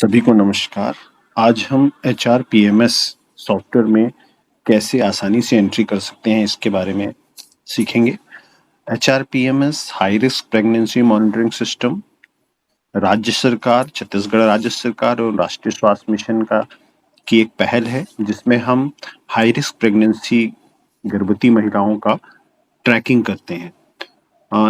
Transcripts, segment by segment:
सभी को नमस्कार। आज हम HRPMS सॉफ्टवेयर में कैसे आसानी से एंट्री कर सकते हैं इसके बारे में सीखेंगे। HRPMS high risk pregnancy monitoring system राज्य सरकार, छत्तीसगढ़ राज्य सरकार और राष्ट्रीय स्वास्थ्य मिशन की एक पहल है जिसमें हम हाई रिस्क प्रेगनेंसी गर्भवती महिलाओं का ट्रैकिंग करते हैं।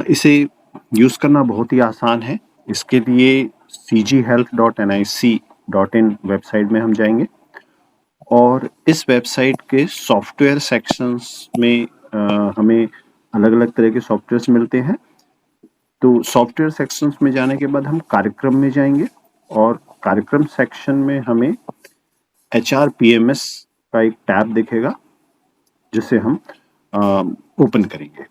इसे यूज़ करना बहुत ही आसान है। इसके लिए cghealth.nic.in वेबसाइट में हम जाएंगे और इस वेबसाइट के सॉफ्टवेयर सेक्शंस में हमें अलग अलग तरह के सॉफ्टवेयर्स मिलते हैं। तो सॉफ्टवेयर सेक्शंस में जाने के बाद हम कार्यक्रम में जाएंगे और कार्यक्रम सेक्शन में हमें HRPMS का एक टैब दिखेगा जिसे हम ओपन करेंगे।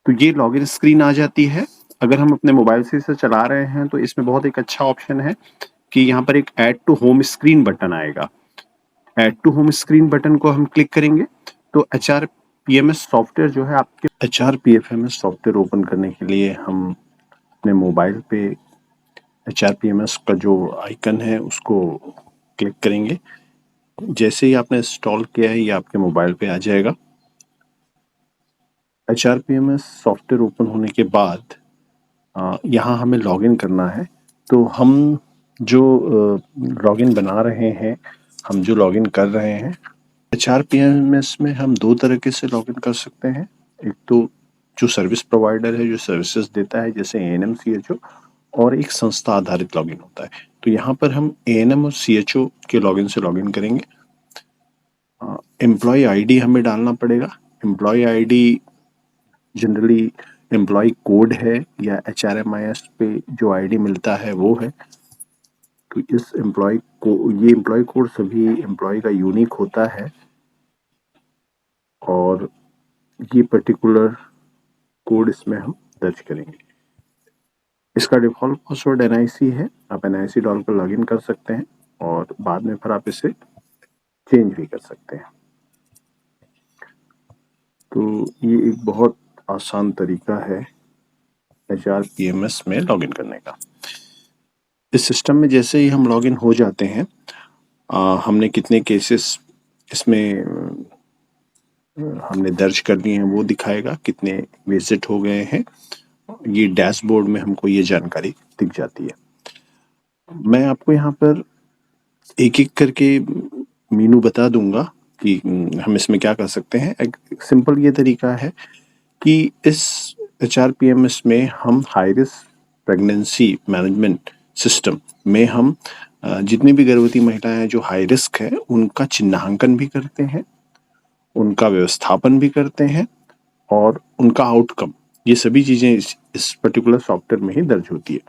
तो ये लॉगिन स्क्रीन आ जाती है। अगर हम अपने मोबाइल से इसे चला रहे हैं तो इसमें बहुत एक अच्छा ऑप्शन है कि यहाँ पर एक add to home screen button आएगा। Add to home screen button को हम क्लिक करेंगे तो HRPMS सॉफ्टवेयर जो है आपके HRPMS सॉफ्टवेयर ओपन करने के लिए हम अपने मोबाइल पे HRPMS का जो आइकन है उसको क्लिक करेंगे। जैसे ही आपने इंस्टॉल किया है ये आपके मोबाइल पे आ जाएगा। HRPMS सॉफ्टवेयर ओपन होने के बाद यहाँ हमें लॉगिन करना है। तो हम जो लॉगिन बना रहे हैं, हम जो लॉगिन कर रहे हैं HRPMS में हम दो तरीके से लॉगिन कर सकते हैं। एक तो जो सर्विस प्रोवाइडर है, जो सर्विसेज देता है जैसे ANM CHO, और एक संस्था आधारित लॉगिन होता है। तो यहाँ पर हम ANM और CHO के लॉगिन से लॉगिन करेंगे। एम्प्लॉय आईडी हमें डालना पड़ेगा। Employ ID generally employ code है या HRMIS पे जो आईडी मिलता है वो है। तो इस ये एम्प्लॉय कोड सभी एम्प्लॉय का यूनिक होता है और ये पर्टिकुलर कोड इसमें हम दर्ज करेंगे। इसका डिफॉल्ट पासवर्ड NIC है। आप NIC डालकर लॉगिन कर सकते हैं और बाद में फिर आप इसे चेंज भी कर सकते हैं। तो ये एक बहुत आसान तरीका है HRPMS में लॉगिन करने का। इस सिस्टम में जैसे ही हम लॉगिन हो जाते हैं, हमने कितने केसेस इसमें हमने दर्ज कर लिए हैं वो दिखाएगा, कितने विजिट हो गए हैं। ये डैशबोर्ड में हमको ये जानकारी दिख जाती है। मैं आपको यहाँ पर एक एक करके मीनू बता दूंगा कि हम इसमें क्या कर सकते हैं। एक सिंपल ये तरीका है कि इस HRPMS में हम high risk pregnancy management system में हम जितनी भी गर्भवती महिलाएं हैं जो हाई रिस्क है उनका चिन्हांकन भी करते हैं, उनका व्यवस्थापन भी करते हैं और उनका आउटकम, ये सभी चीज़ें इस पर्टिकुलर सॉफ्टवेयर में ही दर्ज होती है।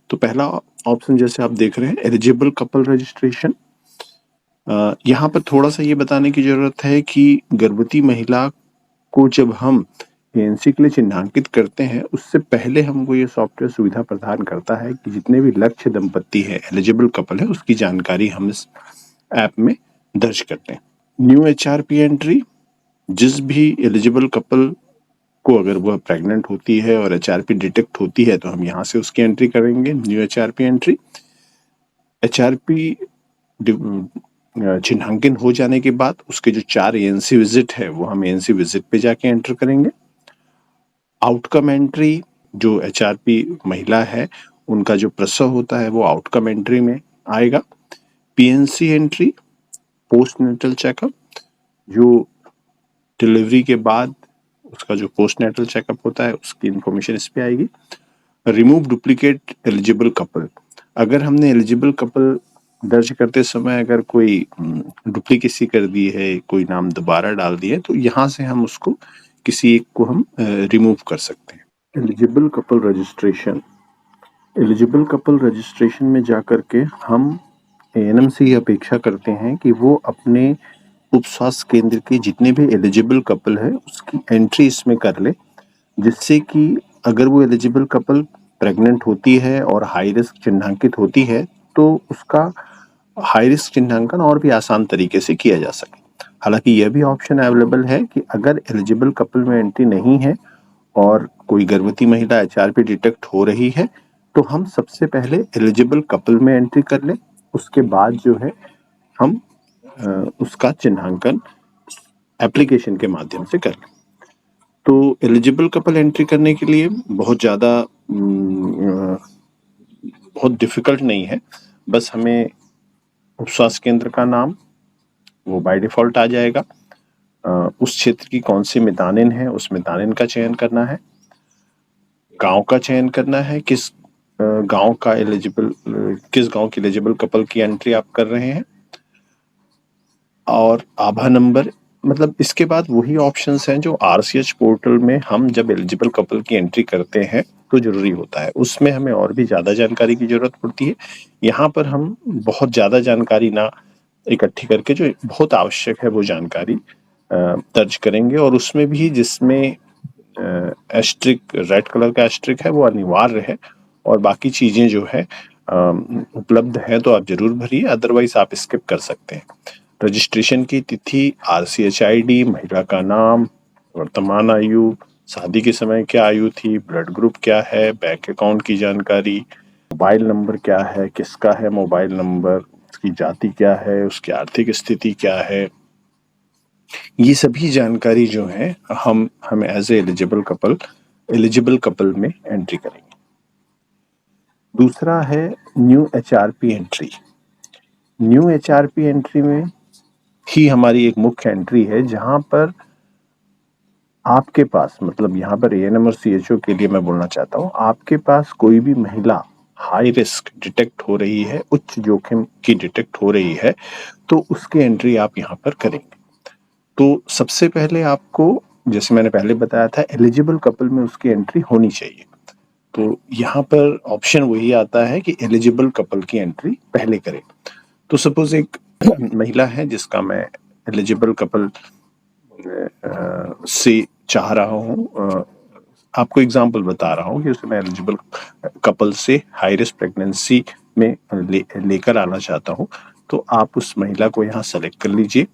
तो पहला ऑप्शन जैसे आप देख रहे हैं एलिजिबल कपल रजिस्ट्रेशन। यहाँ पर थोड़ा सा ये बताने की ज़रूरत है कि गर्भवती महिला को जब हम ANC के लिए चिन्हांकित करते हैं उससे पहले हमको ये सॉफ्टवेयर सुविधा प्रदान करता है कि जितने भी लक्ष्य दंपत्ति है, एलिजिबल कपल है, उसकी जानकारी हम इस ऐप में दर्ज करते हैं। न्यू HRP एंट्री, जिस भी एलिजिबल कपल को अगर वह प्रेग्नेंट होती है और HRP डिटेक्ट होती है तो हम यहाँ से उसकी एंट्री करेंगे। न्यू HRP एंट्री, HRP चिन्हांकन हो जाने के बाद उसके जो 4 ANC विजिट है वो हम ANC विजिट पे जाके एंटर करेंगे। आउटकम एंट्री, जो HRP महिला है उनका जो प्रसव होता है वो आउटकम एंट्री में आएगा। PNC एंट्री, पोस्टनेटल चेकअप, जो डिलीवरी के बाद उसका जो पोस्टनेटल चेकअप होता है उसकी इंफॉर्मेशन इस पे आएगी। रिमूव डुप्लीकेट एलिजिबल कपल, अगर हमने एलिजिबल कपल दर्ज करते समय अगर कोई डुप्लीकेसी कर दी है, कोई नाम दोबारा डाल दिया है, तो यहाँ से हम उसको किसी एक को हम रिमूव कर सकते हैं। Eligible couple registration, eligible couple registration में जाकर के हम ANM से ये अपेक्षा करते हैं कि वो अपने उप स्वास्थ्य केंद्र के जितने भी एलिजिबल कपल है उसकी एंट्री इसमें कर ले, जिससे कि अगर वो एलिजिबल कपल प्रेग्नेंट होती है और हाई रिस्क चिन्हांकित होती है तो उसका हाई रिस्क चिन्हांकन और भी आसान तरीके से किया जा सके। हालांकि यह भी ऑप्शन अवेलेबल है कि अगर एलिजिबल कपल में एंट्री नहीं है और कोई गर्भवती महिला HRP डिटेक्ट हो रही है तो हम सबसे पहले एलिजिबल कपल में एंट्री कर लें उसके बाद जो है हम उसका चिन्हांकन एप्लीकेशन के माध्यम से कर लें। तो एलिजिबल कपल एंट्री करने के लिए बहुत ज़्यादा बहुत डिफिकल्ट नहीं है, बस हमें उप स्वास्थ्य केंद्र का नाम वो बाय डिफॉल्ट आ जाएगा। उस क्षेत्र की कौन सी मितानिन है, उस मितानिन का चयन करना है, गांव का चयन करना है, किस गांव की एलिजिबल कपल की एंट्री आप कर रहे हैं, और आभा नंबर। मतलब इसके बाद वही ऑप्शंस हैं जो आरसीएच पोर्टल में हम जब एलिजिबल कपल की एंट्री करते हैं तो जरूरी होता है, उसमें हमें और भी ज्यादा जानकारी की जरूरत पड़ती है। यहाँ पर हम बहुत ज्यादा जानकारी ना इकट्ठी करके जो बहुत आवश्यक है वो जानकारी दर्ज करेंगे, और उसमें भी जिसमें एस्ट्रिक रेड कलर का एस्ट्रिक है वो अनिवार्य है, और बाकी चीजें जो है उपलब्ध है तो आप जरूर भरिए, अदरवाइज आप स्किप कर सकते हैं। रजिस्ट्रेशन की तिथि, RCHID, महिला का नाम, वर्तमान आयु, शादी के समय क्या आयु थी, ब्लड ग्रुप क्या है, बैंक अकाउंट की जानकारी, मोबाइल नंबर क्या है, किसका है मोबाइल नंबर, उसकी जाति क्या है, उसकी आर्थिक स्थिति क्या है, ये सभी जानकारी जो है हम एज ए एलिजिबल कपल में एंट्री करेंगे। दूसरा है new HRP entry. New HRP entry में ही हमारी एक मुख्य एंट्री है, जहां पर आपके पास, मतलब यहाँ पर ANM और CHO के लिए मैं बोलना चाहता हूँ, आपके पास कोई भी महिला हाई रिस्क डिटेक्ट हो रही है, उच्च जोखिम की डिटेक्ट हो रही है, तो उसकी एंट्री आप यहाँ पर करेंगे। तो सबसे पहले आपको, जैसे मैंने पहले बताया था, एलिजिबल कपल में उसकी एंट्री होनी चाहिए। तो यहाँ पर ऑप्शन वही आता है कि एलिजिबल कपल की एंट्री पहले करें। तो सपोज एक महिला है जिसका मैं एलिजिबल कपल से चाह रहा हूँ, आपको एग्जांपल बता रहा हूँ कि उसे मैं एलिजिबल कपल से हाई रिस्क प्रेगनेंसी में लेकर आना चाहता हूँ, तो आप उस महिला को यहाँ सेलेक्ट कर लीजिए।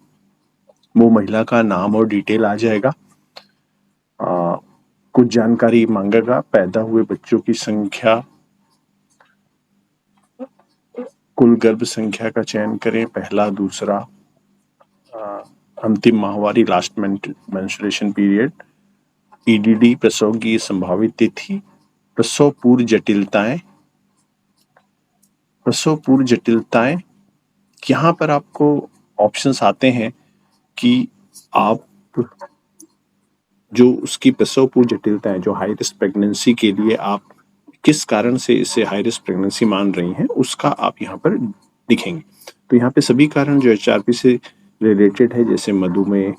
वो महिला का नाम और डिटेल आ जाएगा, कुछ जानकारी मांगेगा, पैदा हुए बच्चों की संख्या, कुल गर्भ संख्या का चयन करें, पहला, दूसरा, अंतिम माहवारी, लास्ट मेंस्ट्रुएशन पीरियड, EDD, प्रसव की संभावित तिथि, प्रसव पूर्व जटिलताएं। यहाँ पर आपको ऑप्शंस आते हैं कि आप जो उसकी प्रसव पूर्व जटिलताएं, जो हाई रिस्क प्रेगनेंसी के लिए आप किस कारण से इसे हाई रिस्क प्रेगनेंसी मान रही हैं, उसका आप यहाँ पर लिखेंगे। तो यहाँ पे सभी कारण जो HRP से रिलेटेड है, जैसे मधुमेह,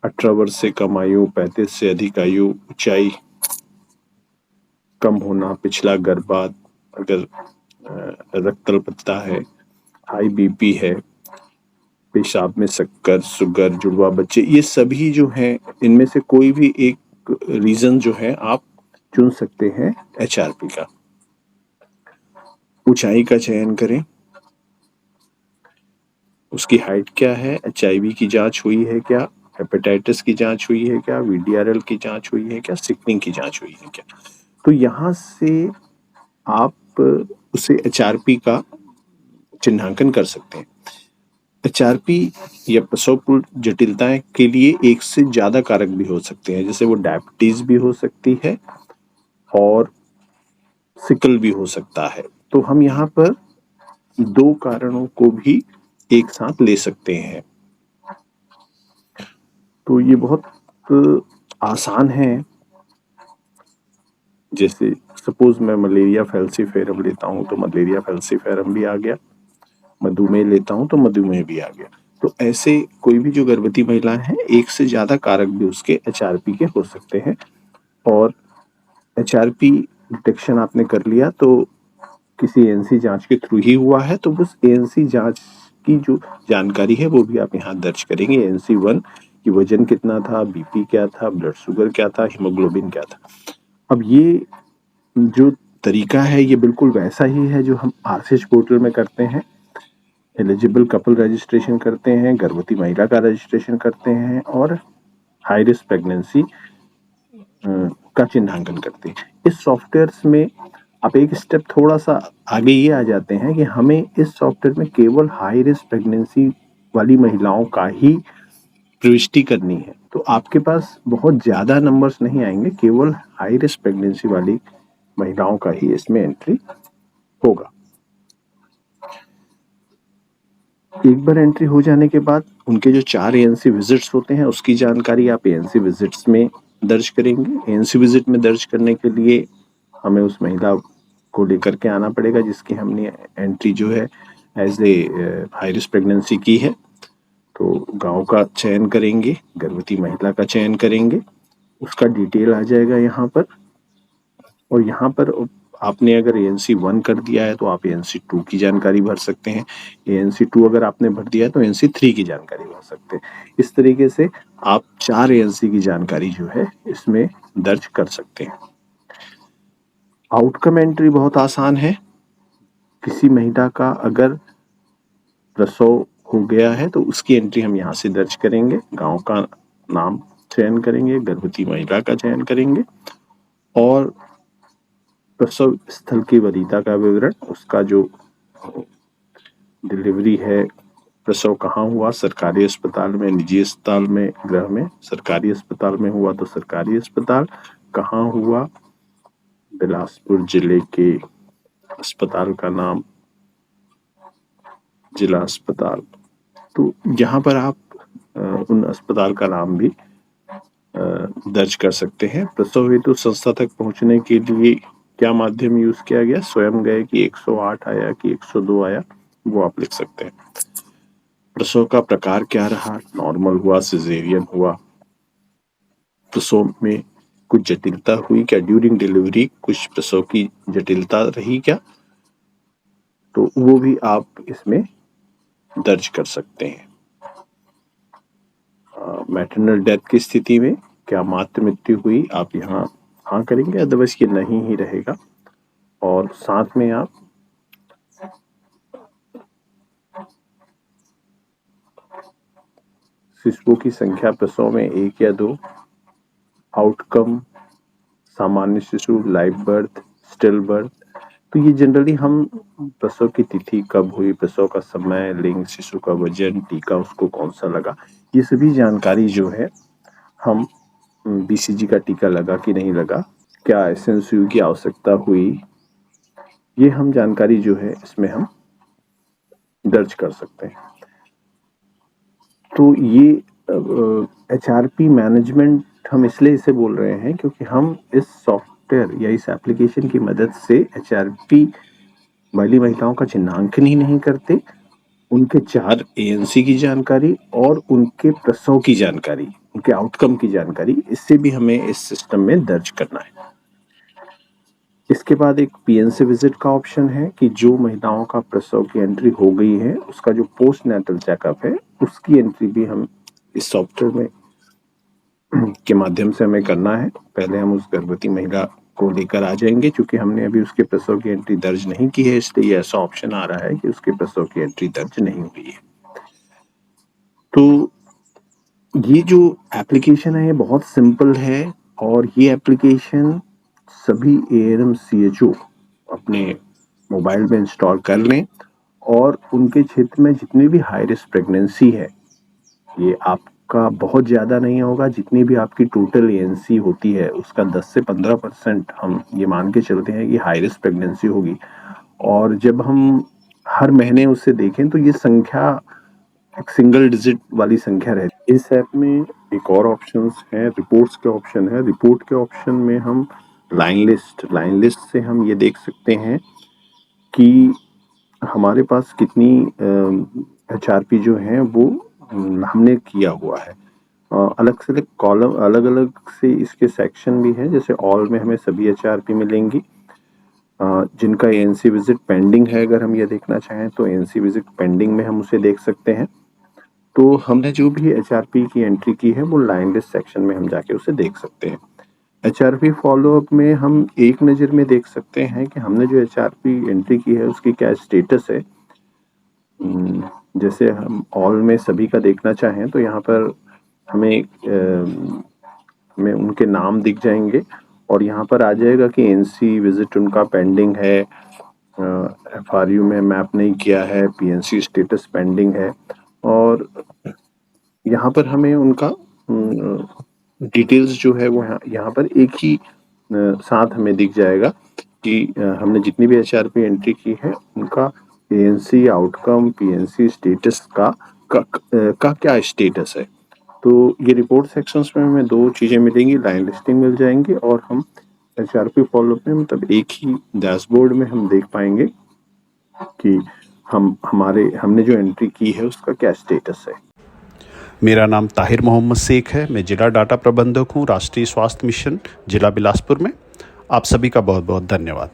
18 वर्ष से कम आयु, 35 से अधिक आयु, ऊंचाई कम होना, पिछला गर्भपात, अगर रक्त अल्पता है, हाई BP है, पेशाब में शक्कर, शुगर, जुड़वा बच्चे, ये सभी जो हैं, इनमें से कोई भी एक रीजन जो है आप चुन सकते हैं HRP का। ऊंचाई का चयन करें, उसकी हाइट क्या है, HIV की जांच हुई है क्या, हेपेटाइटिस की जांच हुई है क्या, VDRL की जांच हुई है क्या, सिकनिंग की जांच हुई है क्या। तो यहाँ से आप उसे HRP का चिन्हांकन कर सकते हैं। HRP या प्रसव पूर्व जटिलताएं के लिए एक से ज्यादा कारक भी हो सकते हैं, जैसे वो डायबिटीज भी हो सकती है और सिकल भी हो सकता है। तो हम यहाँ पर 2 कारणों को भी एक साथ ले सकते हैं। तो ये बहुत आसान है। जैसे सपोज मैं मलेरिया फैल्सीफेरम लेता हूँ तो मलेरिया फैल्सीफेरम भी आ गया, मधुमेह लेता हूँ तो मधुमेह भी आ गया। तो ऐसे कोई भी जो गर्भवती महिलाएं हैं, एक से ज्यादा कारक भी उसके HRP के हो सकते हैं। और HRP डिटेक्शन आपने कर लिया तो किसी ANC जांच के थ्रू ही हुआ है, तो उस ANC जांच की जो जानकारी है वो भी आप यहाँ दर्ज करेंगे। ANC1 कि वजन कितना था, BP क्या था, ब्लड शुगर क्या था, हीमोग्लोबिन क्या था। अब ये जो तरीका है ये बिल्कुल वैसा ही है जो हम RCH पोर्टल में करते हैं। एलिजिबल कपल रजिस्ट्रेशन करते हैं, गर्भवती महिला का रजिस्ट्रेशन करते हैं और हाई रिस्क प्रेगनेंसी का चिन्हांकन करते हैं। इस सॉफ्टवेयर में आप एक स्टेप थोड़ा-सा आगे ये आ जाते हैं कि हमें इस सॉफ्टवेयर में केवल हाई रिस्क प्रेगनेंसी वाली महिलाओं का ही प्रविष्टि करनी है। तो आपके पास बहुत ज़्यादा नंबर्स नहीं आएँगे, केवल हाई रिस्क प्रेगनेंसी वाली महिलाओं का ही इसमें एंट्री होगा। एक बार एंट्री हो जाने के बाद उनके जो 4 एएनसी विजिट्स होते हैं उसकी जानकारी आप एएनसी विजिट्स में दर्ज करेंगे। एएनसी विजिट में दर्ज करने के लिए हमें उस महिला को लेकर के आना पड़ेगा जिसकी हमने एंट्री जो है as a high risk pregnancy की है। तो गांव का चयन करेंगे, गर्भवती महिला का चयन करेंगे, उसका डिटेल आ जाएगा यहाँ पर। और यहाँ पर आपने अगर एएनसी 1 कर दिया है तो आप एएनसी 2 की जानकारी भर सकते हैं। एएनसी 2 अगर आपने भर दिया है तो एएनसी 3 की जानकारी भर सकते हैं। इस तरीके से आप 4 एएनसी की जानकारी जो है इसमें दर्ज कर सकते हैं। आउटकम एंट्री बहुत आसान है। किसी महिला का अगर प्रसव हो गया है तो उसकी एंट्री हम यहाँ से दर्ज करेंगे, गांव का नाम चयन करेंगे, गर्भवती महिला का चयन करेंगे और प्रसव स्थल की वरीयता का विवरण, उसका जो डिलीवरी है, प्रसव कहाँ हुआ, सरकारी अस्पताल में, निजी अस्पताल में, गृह में। सरकारी अस्पताल में हुआ तो सरकारी अस्पताल, कहाँ हुआ, बिलासपुर जिले के अस्पताल का नाम, जिला अस्पताल। तो यहाँ पर आप उन अस्पताल का नाम भी दर्ज कर सकते हैं। प्रसव हेतु संस्था तक पहुंचने के लिए क्या माध्यम यूज किया गया, स्वयं गए कि 108 आया कि 102 आया, वो आप लिख सकते हैं। प्रसव का प्रकार क्या रहा, नॉर्मल हुआ, सिजेरियन हुआ, प्रसव में कुछ जटिलता हुई क्या, ड्यूरिंग डिलीवरी कुछ प्रसव की जटिलता रही क्या, तो वो भी आप इसमें दर्ज कर सकते हैं। मैटरनल डेथ की स्थिति में क्या मातृ मृत्यु हुई, आप यहाँ हाँ करेंगे, अदरवाइज ये नहीं ही रहेगा। और साथ में आप शिशुओं की संख्या प्रसव में 1 या 2, आउटकम सामान्य शिशु, लाइव बर्थ, स्टिल बर्थ। तो ये जनरली हम प्रसव की तिथि कब हुई, प्रसव का समय, लिंग, शिशु का वजन, टीका उसको कौन सा लगा, ये सभी जानकारी जो है हम बीसीजी का टीका लगा कि नहीं लगा, क्या एसएनसीयू की आवश्यकता हुई, ये हम जानकारी जो है इसमें हम दर्ज कर सकते हैं। तो ये एचआरपी मैनेजमेंट हम इसलिए इसे बोल रहे हैं क्योंकि हम इस सॉफ्टवेयर या इस एप्लीकेशन की मदद से एचआरपी वाली महिलाओं का चिन्हांकन ही नहीं करते, उनके 4 एएनसी की जानकारी और उनके प्रसव की जानकारी, उनके आउटकम की जानकारी, इससे भी हमें इस सिस्टम में दर्ज करना है। इसके बाद एक पीएनसी विजिट का ऑप्शन है कि जो महिलाओं का प्रसव की एंट्री हो गई है उसका जो पोस्ट नेटल चेकअप है उसकी एंट्री भी हम इस सॉफ्टवेयर में के माध्यम से हमें करना है। पहले हम उस गर्भवती महिला को लेकर आ जाएंगे, क्योंकि हमने अभी उसके प्रसव की एंट्री दर्ज नहीं की है, इसलिए ऐसा ऑप्शन आ रहा है कि उसके प्रसव की एंट्री दर्ज नहीं हुई है। तो ये जो एप्लीकेशन है ये बहुत सिंपल है और ये एप्लीकेशन सभी एएनएम सीएचओ अपने मोबाइल में इंस्टॉल कर लें और उनके क्षेत्र में जितनी भी हाई रिस्क प्रेगनेंसी है, ये आपका बहुत ज़्यादा नहीं होगा, जितनी भी आपकी टोटल एएनसी होती है उसका 10 से 15% हम ये मान के चलते हैं कि हाई रिस्क प्रेगनेंसी होगी। और जब हम हर महीने उसे देखें तो ये संख्या एक सिंगल डिजिट वाली संख्या रहती है। इस ऐप में एक और ऑप्शंस है, रिपोर्ट्स के ऑप्शन है। रिपोर्ट के ऑप्शन में हम लाइन लिस्ट से हम ये देख सकते हैं कि हमारे पास कितनी एचआरपी जो है वो हमने किया हुआ है। अलग से कॉलम, अलग अलग से इसके सेक्शन भी हैं, जैसे ऑल में हमें सभी एचआरपी मिलेंगी। जिनका एएनसी विजिट पेंडिंग है, अगर हम ये देखना चाहें तो एएनसी विजिट पेंडिंग में हम उसे देख सकते हैं। तो हमने जो भी एचआरपी की एंट्री की है वो लाइन लिस्ट सेक्शन में हम जाके उसे देख सकते हैं। एचआरपी फॉलोअप में हम एक नज़र में देख सकते हैं कि हमने जो एचआरपी एंट्री की है उसकी क्या स्टेटस है। जैसे हम ऑल में सभी का देखना चाहें तो यहाँ पर हमें उनके नाम दिख जाएंगे और यहाँ पर आ जाएगा कि एनसी विजिट उनका पेंडिंग है, एफआरयू में मैप नहीं किया है, पीएनसी स्टेटस पेंडिंग है। और यहाँ पर हमें उनका डिटेल्स जो है वो यहाँ पर एक ही साथ हमें दिख जाएगा कि हमने जितनी भी एचआरपी एंट्री की है उनका पीएनसी आउटकम, पीएनसी स्टेटस का क्या स्टेटस है। तो ये रिपोर्ट सेक्शंस में हमें दो चीज़ें मिलेंगी, लाइन लिस्टिंग मिल जाएंगी और हम एचआरपी फॉलोअप में मतलब एक ही डैशबोर्ड में हम देख पाएंगे कि हमने जो एंट्री की है उसका क्या स्टेटस है। मेरा नाम ताहिर मोहम्मद शेख है। मैं जिला डाटा प्रबंधक हूँ, राष्ट्रीय स्वास्थ्य मिशन जिला बिलासपुर में। आप सभी का बहुत बहुत धन्यवाद।